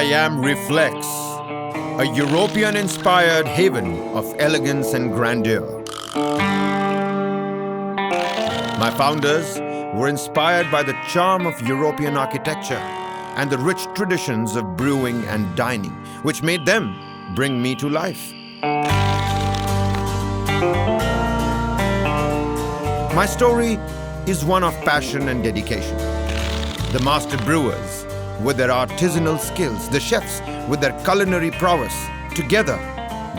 I am Reflex, a European-inspired haven of elegance and grandeur. My founders were inspired by the charm of European architecture and the rich traditions of brewing and dining, which made them bring me to life. My story is one of passion and dedication. The master brewers, with their artisanal skills, the chefs with their culinary prowess, together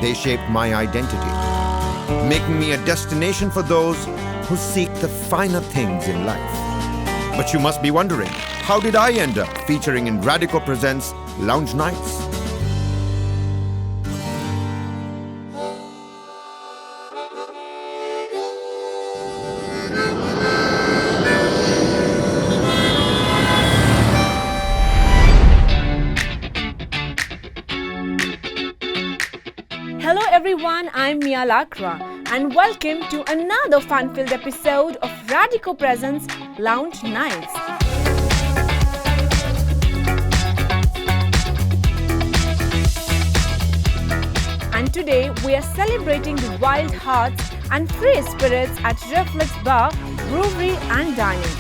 they shaped my identity, making me a destination for those who seek the finer things in life. But you must be wondering, how did I end up featuring in Radico Presents Lounge Nights? Hello everyone, I'm Mia Lakra and welcome to another fun-filled episode of Radico Presents Lounge Nights. And today we are celebrating the wild hearts and free spirits at Reflex Bar, Brewery and Dining.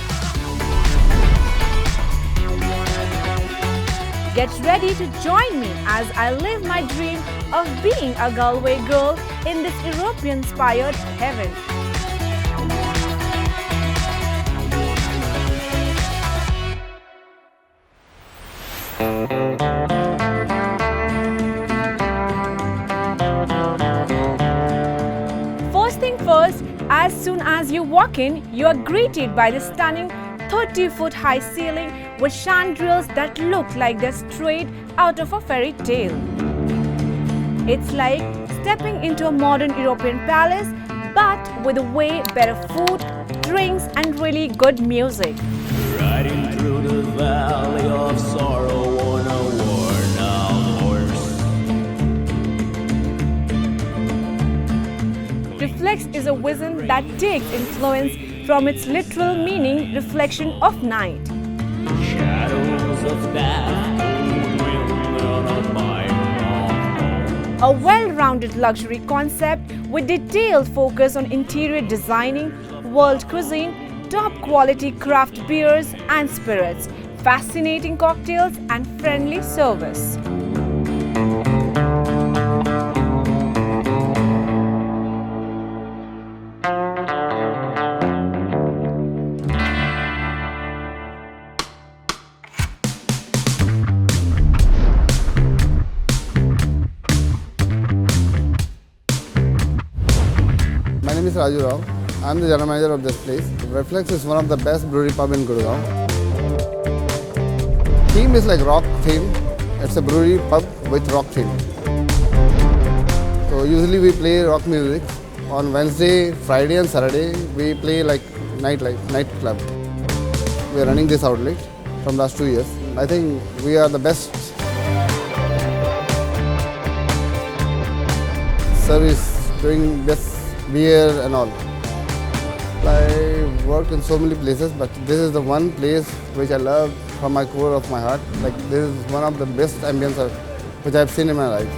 Get ready to join me as I live my dream of being a Galway girl in this European-inspired heaven. First thing first, as soon as you walk in, you are greeted by the stunning 30-foot high ceiling with chandeliers that look like they're straight out of a fairy tale. It's like stepping into a modern European palace, but with way better food, drinks and really good music. Riding through the valley of sorrow on a worn-out horse. Reflex is a cuisine that takes influence from its literal meaning, reflection of night. Shadows of death on my home. A well-rounded luxury concept with detailed focus on interior designing, world cuisine, top-quality craft beers and spirits, fascinating cocktails and friendly service. My name is Raju Rao. I am the general manager of this place. Reflex is one of the best brewery pub in Gurgaon. Theme is like rock theme. It's a brewery pub with rock theme. So usually we play rock music. On Wednesday, Friday and Saturday we play like nightclub. We are running this outlet from last 2 years. I think we are the best service doing best beer and all. I work in so many places, but this is the one place which I love from my core of my heart. Like this is one of the best ambience which I have seen in my life.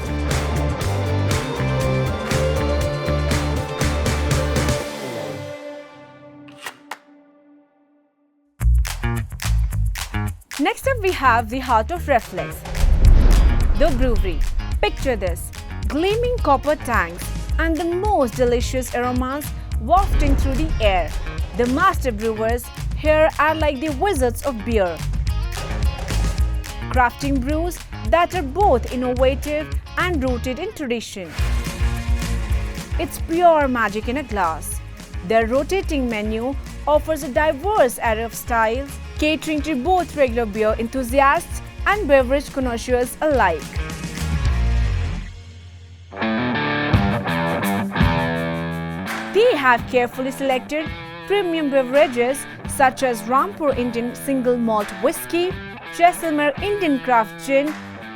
Next up we have the heart of Reflex, the brewery. Picture this, gleaming copper tanks and the most delicious aromas wafting through the air. The master brewers here are like the wizards of beer, crafting brews that are both innovative and rooted in tradition. It's pure magic in a glass. Their rotating menu offers a diverse array of styles, catering to both regular beer enthusiasts and beverage connoisseurs alike. They have carefully selected premium beverages such as Rampur Indian Single Malt Whiskey, Jaisalmer Indian Craft Gin,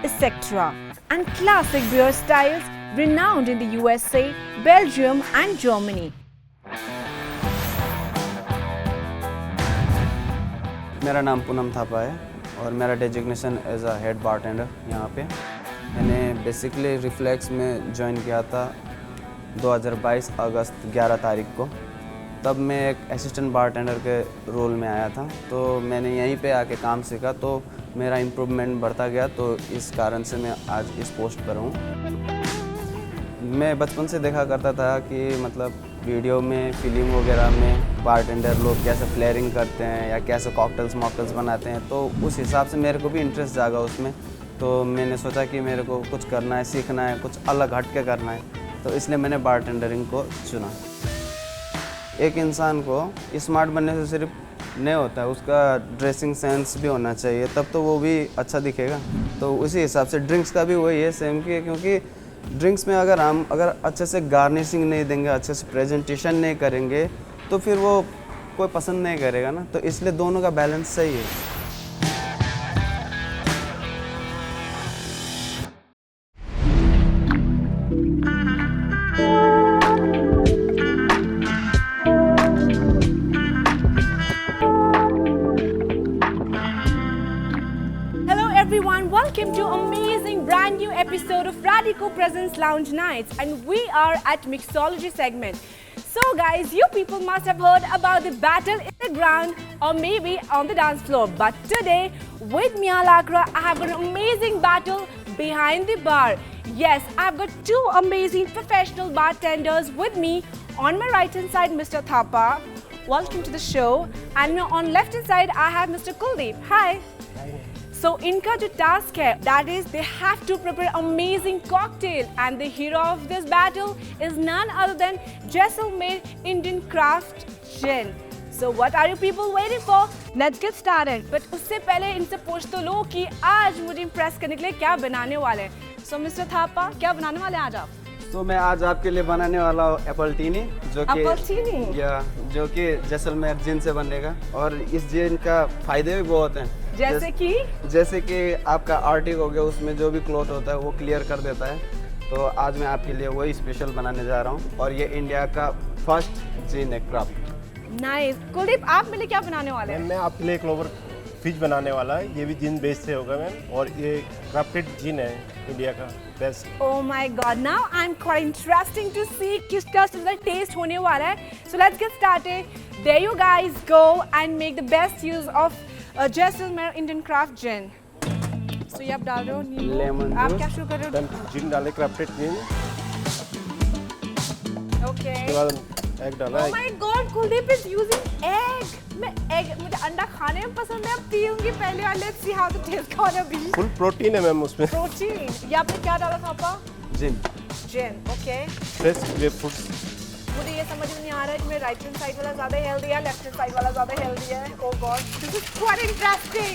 etc. and classic beer styles renowned in the USA, Belgium and Germany. मेरा नाम पूनम थापा है और मेरा designation as a head bartender यहाँ पे। मैंने basically reflex में join किया था 2022 अगस्त 11 तारीख को। तब मैं एक असिस्टेंट बारटेंडर के रोल में आया था, तो मैंने यहीं पे आके काम सीखा, तो मेरा इम्प्रूवमेंट बढ़ता गया, तो इस कारण से मैं आज इस पोस्ट पर हूँ। मैं बचपन से देखा करता था कि मतलब वीडियो में, फिल्म वगैरह में बारटेंडर लोग कैसे फ्लेयरिंग करते हैं या कैसे कॉकटेल्स मॉकटेल्स बनाते हैं, तो उस हिसाब से मेरे को भी इंटरेस्ट जागा उसमें। तो मैंने सोचा कि मेरे को कुछ करना है, सीखना है, कुछ अलग हट के करना है, तो इसलिए मैंने बारटेंडरिंग को चुना। एक इंसान को स्मार्ट बनने से सिर्फ नहीं होता है, उसका ड्रेसिंग सेंस भी होना चाहिए, तब तो वो भी अच्छा दिखेगा। तो उसी हिसाब से ड्रिंक्स का भी वही है सेम कि, क्योंकि ड्रिंक्स में अगर अच्छे से गार्निशिंग नहीं देंगे, अच्छे से प्रेजेंटेशन नहीं करेंगे, तो फिर वो कोई पसंद नहीं करेगा ना, तो इसलिए दोनों का बैलेंस सही है। Everyone, welcome to amazing brand new episode of Radico Presents Lounge Nights, and we are at mixology segment. So guys, you people must have heard about the battle in the ground or maybe on the dance floor, but today with Mia Lakra I have an amazing battle behind the bar. Yes, I've got two amazing professional bartenders with me. On my right hand side, Mr. Thapa, welcome to the show, and on left hand side I have Mr. Kuldeep. Hi. So इनका जो task है, that is they have to prepare amazing cocktail, and the hero of this battle is none other than Jaisalmer Indian Craft Gin. So what are you people waiting for? Let's get started. But उससे पहले इनसे पूछ तो लो कि आज मुझे impress करने के लिए क्या बनाने वाले हैं. So Mr. Thapa, क्या बनाने वाले हैं आज आप? तो मैं आज आपके लिए बनाने वाला हूँ एपलटीनी, जो कि जैसलमेर जिन से बनेगा, और इस जिन का फायदे भी बहुत हैं। जैसे कि आपका आर्टिक हो गया, उसमें जो भी क्लॉट होता है वो क्लियर कर देता है। तो आज मैं आपके लिए वही स्पेशल बनाने जा रहा हूँ, और ये इंडिया का फर्स्ट जिन है क्राफ्ट। नाइस। कुलदीप, आप मेरे लिए क्या बनाने वाले हैं? मैं आपके लिए क्लोवर फिश बनाने वाला है। ये भी जिन बेस से होगा मैम, और ये क्राफ्टेड जिन है इंडिया का best. Oh my God! Now I'm quite interesting to see किस तरह से टेस्ट होने वाला है। So let's get started. There you guys go and make the best use of Jaisalmer Indian Craft Gin. So ये आप डाल रहे हो नींबू। लेमन आप क्या शुरू कर रहे हो? जिन डाले क्राफ्टेड जिन। Okay. उसके बाद एग डाला। Oh my God! Kuldeep is using egg. मुझे अंडा खाने में पसंद है, अब पीऊंगी पहले, और let's see how the taste gonna be. Full protein है मैम उसमें। प्रोटीन। ये आपने क्या डाला था पापा? जिन। ओके। Fresh grapefruit. मुझे ये समझ में नहीं आ रहा है कि मेरा राइट हैंड साइड वाला ज़्यादा हेल्दी है, लेफ्ट हैंड साइड वाला ज़्यादा हेल्दी है। Oh god, this is quite interesting.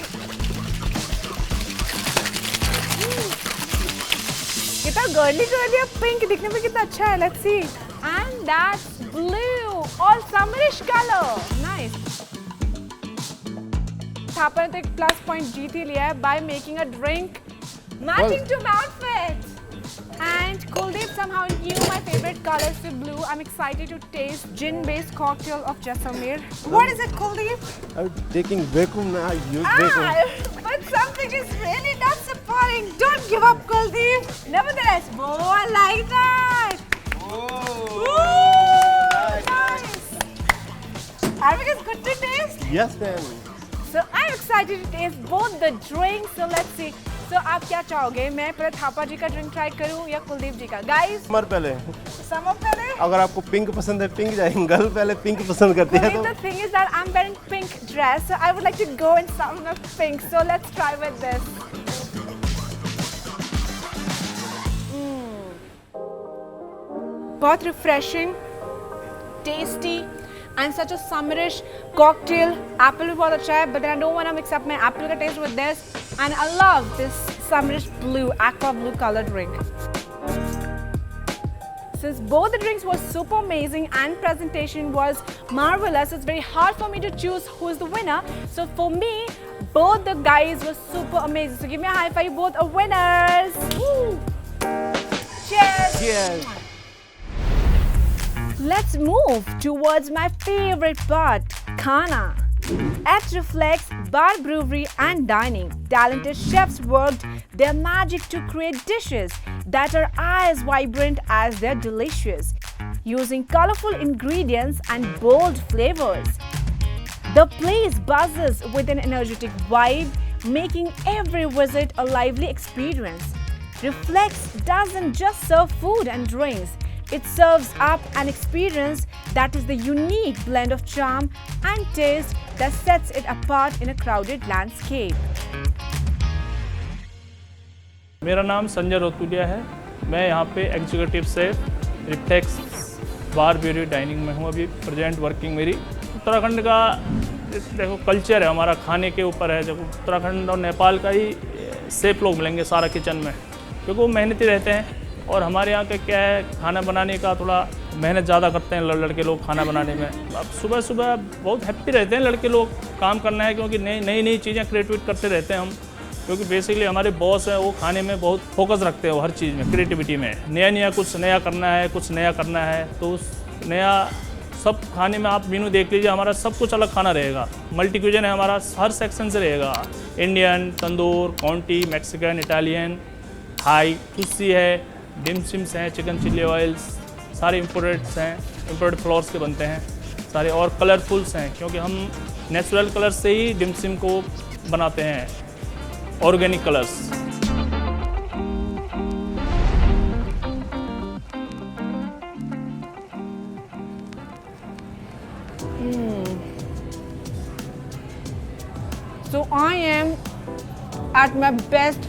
कितना गर्ली गर्ली है, पिंक दिखने में कितना अच्छा है। Let's see. And that's blue और समरिश कलर। नाइस। थापा ने तो एक प्लस पॉइंट जीत ही लिया है by making a drink matching to my outfit. And Kuldeep somehow knew my favorite colors to blue. I'm excited to taste gin-based cocktail of Jaisalmer. What is it, Kuldeep? I'm taking vacuum now. Use vacuum. But something is really not supporting. Don't give up, Kuldeep. Nevertheless, oh, I like that. Oh, nice. Arvik is good to taste. Yes, ma'am. So I'm excited to taste both the drinks. So let's see. So आप क्या चाहोगे, मैं पहले थापा जी का drink try करूं या कुलदीप जी का? Guys, summer पहले। समर पहले। अगर आपको पिंक पसंद है, पिंक जाएंगे। गर्ल पहले पिंक पसंद करती है तो। The thing is that I'm wearing pink dress, so I would like to go in some of pink. So let's try with this. बहुत refreshing, tasty, and such a summerish cocktail. Apple भी बहुत अच्छा है, but then I don't want to mix up my apple का taste with this. And I love this summerish blue, aqua blue color drink. Since both the drinks were super amazing and presentation was marvelous, it's very hard for me to choose who is the winner. So for me, both the guys were super amazing. So give me a high five, both are winners. Woo! Cheers! Cheers. Let's move towards my favorite part, khana. At Reflex Bar Brewery and Dining, talented chefs worked their magic to create dishes that are as vibrant as they're delicious, using colorful ingredients and bold flavors. The place buzzes with an energetic vibe, making every visit a lively experience. Reflex doesn't just serve food and drinks, it serves up an experience that is the unique blend of charm and taste that sets it apart in a crowded landscape. मेरा नाम संजय रोतुलिया है। मैं यहाँ पे executive chef reflex बार bury dining में हूँ। अभी present working मेरी उत्तराखंड का देखो कल्चर है हमारा, खाने के ऊपर है। जब उत्तराखंड और नेपाल का ही शेफ लोग मिलेंगे सारा किचन में, क्योंकि वो मेहनती रहते हैं। और हमारे यहाँ का क्या है, खाना बनाने का थोड़ा मेहनत ज़्यादा करते हैं लड़के लोग खाना बनाने में। अब सुबह सुबह बहुत हैप्पी रहते हैं लड़के लोग, काम करना है, क्योंकि नई चीज़ें क्रिएटिविट करते रहते हैं हम। क्योंकि बेसिकली हमारे बॉस है वो खाने में बहुत फोकस रखते हैं, वो हर चीज़ में क्रिएटिविटी में नया कुछ नया करना है। तो उस नया सब खाने में आप मेनू देख लीजिए, हमारा सब कुछ अलग खाना रहेगा। मल्टी क्यूजन है हमारा, हर सेक्शन से रहेगा। इंडियन, तंदूर, काउंटी, मैक्सिकन, इटालियन, थाई, तुस्सी है, डिम सिम्स हैं, चिकन चिल्ली ऑयल्स, सारे इम्पोर्टेड्स हैं, इम्पोर्टेड फ्लोर्स के बनते हैं सारे। और कलरफुल्स हैं, क्योंकि हम नेचुरल कलर से ही डिम सिम को बनाते हैं, organic colours. So I am at my best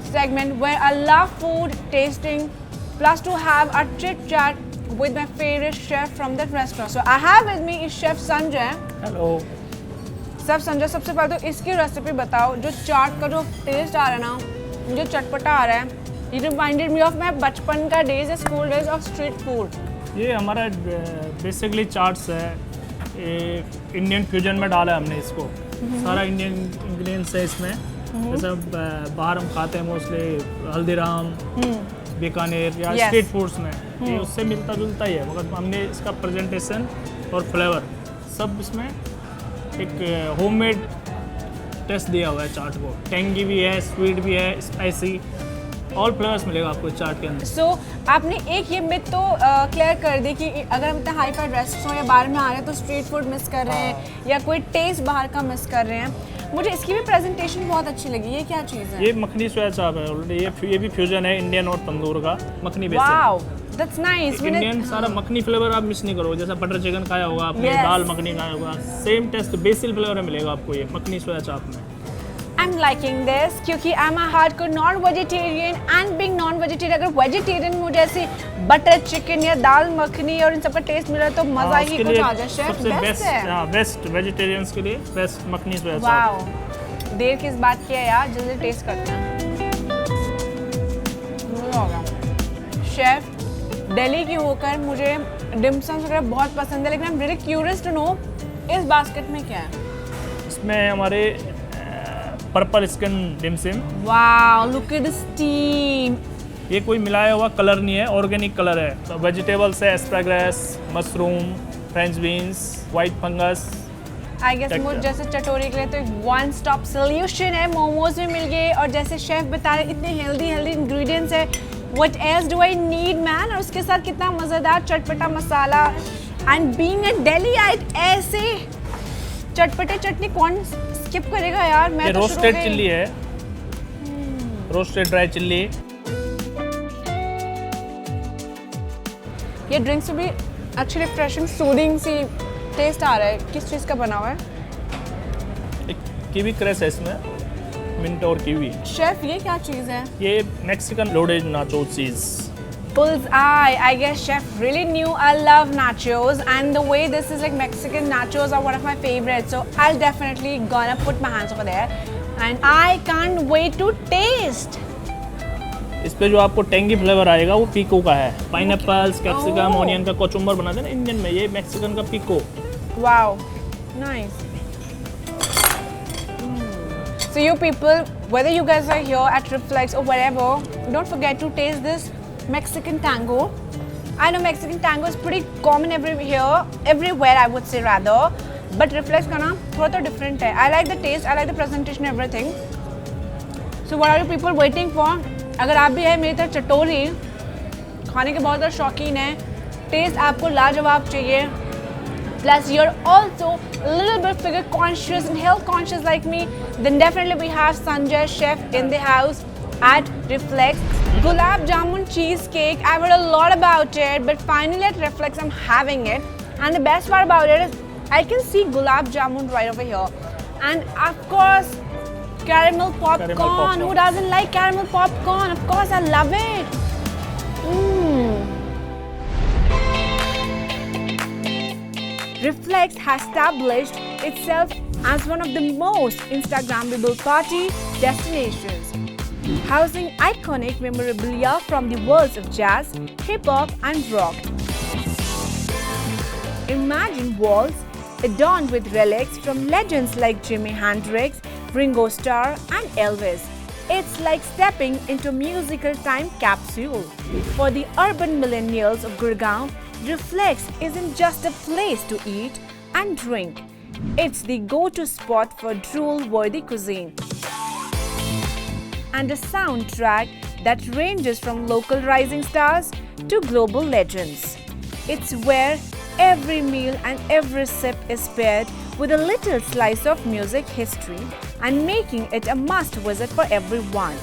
segment where I love food tasting plus to have a chit chat with my favorite chef from that restaurant. So I have with me is Chef Sanjay. Hello. सब संजय, सबसे पहले तो इसकी recipe बताओ। जो चाट का जो test आ रहा है ना, जो चटपटा आ रहा है, ये रिमाइंडेड मी ऑफ माई बचपन का days, school days of street food. ये हमारा बेसिकली चाट्स है, इंडियन फ्यूजन में डाला है हमने इसको। सारा इंडियन इंग्रेडिएंट्स है इसमें। जैसे बाहर हम खाते हैं मोस्टली हल्दीराम, बीकानेर या स्ट्रीट फूड्स में, ये उससे मिलता जुलता ही है, मगर हमने इसका प्रेजेंटेशन और फ्लेवर सब इसमें एक होममेड टेस्ट दिया हुआ है चाट को। टेंगी भी है, स्वीट भी है, स्पाइसी, ऑल फ्लेवर्स मिलेगा आपको इस चाट के अंदर। सो आपने एक ये मिथ तो क्लियर कर दी कि अगर हम इतना हाई फाई रेस्टोरेंट या बाहर में आ रहे हैं तो स्ट्रीट फूड मिस कर रहे हैं या कोई टेस्ट बाहर का मिस कर रहे हैं। मुझे इसकी भी प्रेजेंटेशन बहुत अच्छी लगी। ये क्या चीज़ है? ये मखनी सोया चाप है ऑलरेडी। ये भी फ्यूजन है इंडियन और तंदूर का, makhani base. Wow, that's nice. Indian सारा मखनी फ्लेवर आप मिस नहीं करोगे। जैसा बटर चिकन खाया होगा आपने, दाल मखनी खाया होगा, सेम टेस्ट बेसिल फ्लेवर मिलेगा आपको ये मखनी सोया चाप में। I'm liking this क्योंकि I'm a hardcore non-vegetarian and being non-vegetarian, अगर vegetarian मुझे ऐसे बटर चिकन या दाल मखनी और इन सब का टेस्ट मिला तो मज़ा ही कुछ आ जाए। शेफ बेस्ट है। बेस्ट वेजिटेरियंस के लिए बेस्ट मखनी सोया चाप। वाओ, देर किस बात की है यार, जल्दी टेस्ट करते हैं। शेफ, दिल्ली की होकर मुझे डिम सम वगैरह बहुत पसंद है, लेकिन I am really curious to know इस बास्केट में क्या है। इसमें हमारे purple skin dim sum. Wow, look at the steam. ये कोई मिलाया हुआ कलर नहीं है, ऑर्गेनिक कलर है। तो वेजिटेबल्स है, asparagus, mushroom, French beans, white fungus. I guess मुझे जैसे चटोरी के लिए तो एक वन स्टॉप सोल्यूशन है। मोमोज भी मिल गए और जैसे शेफ बता रहे इतने हेल्दी इंग्रेडिएंट्स है। What else do I need man. और उसके साथ कितना मज़ेदार चटपटा मसाला। एंड बीइंग अ दिल्लीइट, ऐसे चटपटे चटनी कौन स्किप करेगा यार। मैं ये तो रोस्टेड चिल्ली है, रोस्टेड ड्राई चिल्ली। ये ड्रिंक्स भी अच्छी रिफ्रेशिंग सूदिंग सी टेस्ट आ रहा है। किस चीज़ का बना हुआ है? एक कीवी क्रैश है इसमें, मिंट और कीवी। शेफ, ये क्या चीज़ है? ये Mexican loaded nacho cheese. Bullseye. I guess chef really knew I love nachos, and the way this is like Mexican nachos are one of my favorites. So I'll definitely gonna put my hands over there, and I can't wait to taste. इस पे जो आपको tangy flavour आएगा वो pico का है। Pineapples, capsicum, onion का कोचुम्बर बनाते हैं ना इंडियन में, ये मैक्सिकन का pico. Wow, nice. So you people, whether you guys are here at Reflex or wherever, don't forget to taste this Mexican tango. I know Mexican tango is pretty common everywhere, I would say rather. But reflex का ना थोड़ा तो different है. I like the taste, I like the presentation, everything. So what are you people waiting for? अगर आप भी है मेरी तरह चटोरी, खाने के बहुत ज़्यादा शौकीन है, टेस्ट आपको लाजवाब चाहिए, plus you're also a little bit figure conscious and health conscious like me, then definitely we have Sanjay chef in the house at Reflex. Gulab Jamun cheesecake, I've heard a lot about it, but finally at Reflex I'm having it. And the best part about it is I can see Gulab Jamun right over here. And of course, caramel popcorn. Who doesn't like caramel popcorn? Of course, I love it. Reflex has established itself as one of the most Instagrammable party destinations, housing iconic memorabilia from the worlds of jazz, hip-hop and rock. Imagine walls adorned with relics from legends like Jimi Hendrix, Ringo Starr and Elvis. It's like stepping into a musical time capsule. For the urban millennials of Gurgaon, Reflex isn't just a place to eat and drink. It's the go-to spot for drool-worthy cuisine and a soundtrack that ranges from local rising stars to global legends. It's where every meal and every sip is paired with a little slice of music history and making it a must visit for everyone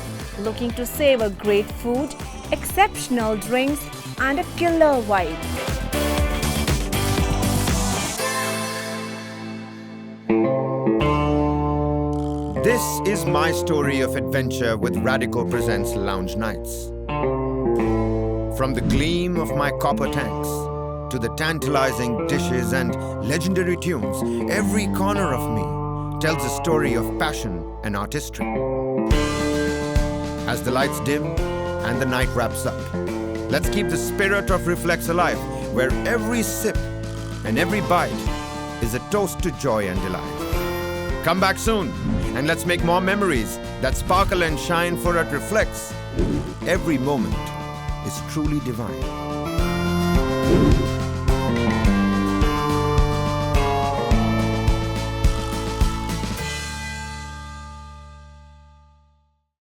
looking to savor great food, exceptional drinks and a killer vibe. This is my story of adventure with Radico Presents Lounge Nights. From the gleam of my copper tanks to the tantalizing dishes and legendary tunes, every corner of me tells a story of passion and artistry. As the lights dim and the night wraps up, let's keep the spirit of Reflex alive, where every sip and every bite is a toast to joy and delight. Come back soon and let's make more memories that sparkle and shine, for at Reflex, every moment is truly divine.